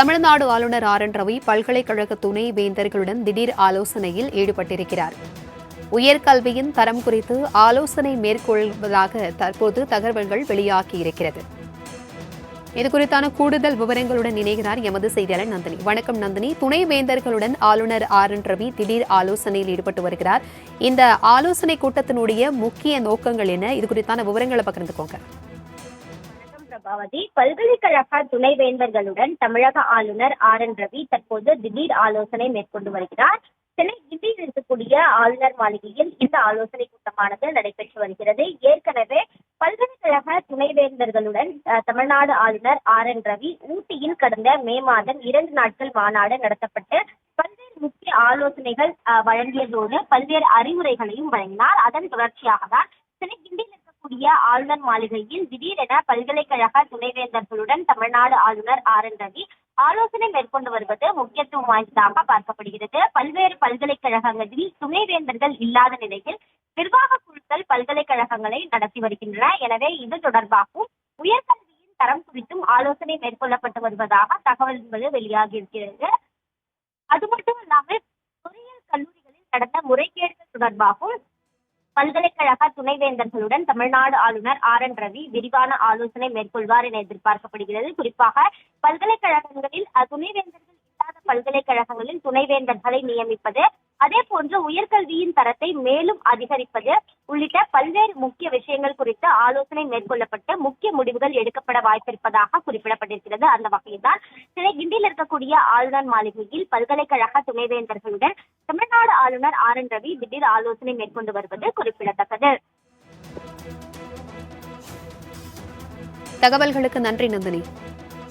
தமிழ்நாடு ஆளுநர் R N Ravi பல்கலைக்கழக துணை வேந்தர்களுடன் திடீர் ஆலோசனையில் ஈடுபட்டிருக்கிறார். உயர்கல்வியின் தரம் குறித்து ஆலோசனை மேற்கொள்வதாக தற்போது தகவல்கள் வெளியாகியிருக்கிறது. இதுகுறித்தான கூடுதல் விவரங்களுடன் இணைகிறார் எமது செய்தியாளர் நந்தினி. வணக்கம் நந்தினி. துணை வேந்தர்களுடன் ஆளுநர் ஆர் என் ரவி திடீர் ஆலோசனையில் ஈடுபட்டு வருகிறார். இந்த ஆலோசனை கூட்டத்தினுடைய முக்கிய நோக்கங்கள் என்ன? இது குறித்தான விவரங்களை பகிர்ந்துக்கோங்க. பிரபாவதி, பல்கலைக்கழக துணைவேந்தர்களுடன் தமிழக ஆளுநர் ஆர் என் ரவி தற்போது திடீர் ஆலோசனை மேற்கொண்டு வருகிறார். சென்னை கிண்டியில் இருக்கக்கூடிய ஆளுநர் மாளிகையில் இந்த ஆலோசனை கூட்டமானது நடைபெற்று வருகிறது. ஏற்கனவே பல்கலைக்கழக துணைவேந்தர்களுடன் தமிழ்நாடு ஆளுநர் ஆர் என் ரவி ஊட்டியில் கடந்த மே மாதம் 2 நாட்கள் மாநாடு நடத்தப்பட்டு பல்வேறு முக்கிய ஆலோசனைகள் வழங்கியதோடு பல்வேறு அறிவுரைகளையும் வழங்கினார். அதன் தொடர்ச்சியாக தான் சென்னை கிண்டியில் இருக்கக்கூடிய ஆளுநர் மாளிகையில் திடீரென பல்கலைக்கழக துணைவேந்தர்களுடன் தமிழ்நாடு ஆளுநர் ஆர் என் ரவி ஆலோசனை மேற்கொண்டு வருவது முக்கியத்துவம் வாய்ந்ததாக பார்க்கப்படுகிறது. பல்வேறு பல்கலைக்கழகங்களில் துணைவேந்தர்கள் இல்லாத நிலையில் நிர்வாக குழுக்கள் பல்கலைக்கழகங்களை நடத்தி வருகின்றன. எனவே இது தொடர்பாகவும் உயர்கல்வியின் தரம் குறித்தும் ஆலோசனை மேற்கொள்ளப்பட்டு வருவதாக தகவல்கள் வெளியாகி இருக்கிறது. அது மட்டுமல்லாமல் பொறியியல் கல்லூரிகளில் நடந்த முறைகேடுகள் தொடர்பாகவும் பல்கலைக்கழக துணைவேந்தர்களுடன் தமிழ்நாடு ஆளுநர் ஆர் என் ரவி விரிவான ஆலோசனை மேற்கொள்வார் என எதிர்பார்க்கப்படுகிறது. குறிப்பாக பல்கலைக்கழகங்களில் துணைவேந்தர்கள் இல்லாத பல்கலைக்கழகங்களில் துணைவேந்தர்களை நியமிப்பது, அதே போன்று உயர்கல்வியின் தரத்தை மேலும் அதிகரிப்பது உள்ளிட்ட பல்வேறு முக்கிய விஷயங்கள் குறித்து ஆலோசனை மேற்கொள்ளப்பட்டு முக்கிய முடிவுகள் எடுக்கப்பட வாய்ப்பிருப்பதாக குறிப்பிடப்பட்டிருக்கிறது. அந்த வகையில் தான் சென்னை கிண்டியில் இருக்கக்கூடிய ஆளுநர் மாளிகையில் பல்கலைக்கழக துணைவேந்தர்களுடன் தமிழ்நாடு ஆளுநர் ஆர் என் ரவி திடீர் ஆலோசனை மேற்கொண்டு வருவது குறிப்பிடத்தக்கது. தகவல்களுக்கு நன்றி நந்தினி.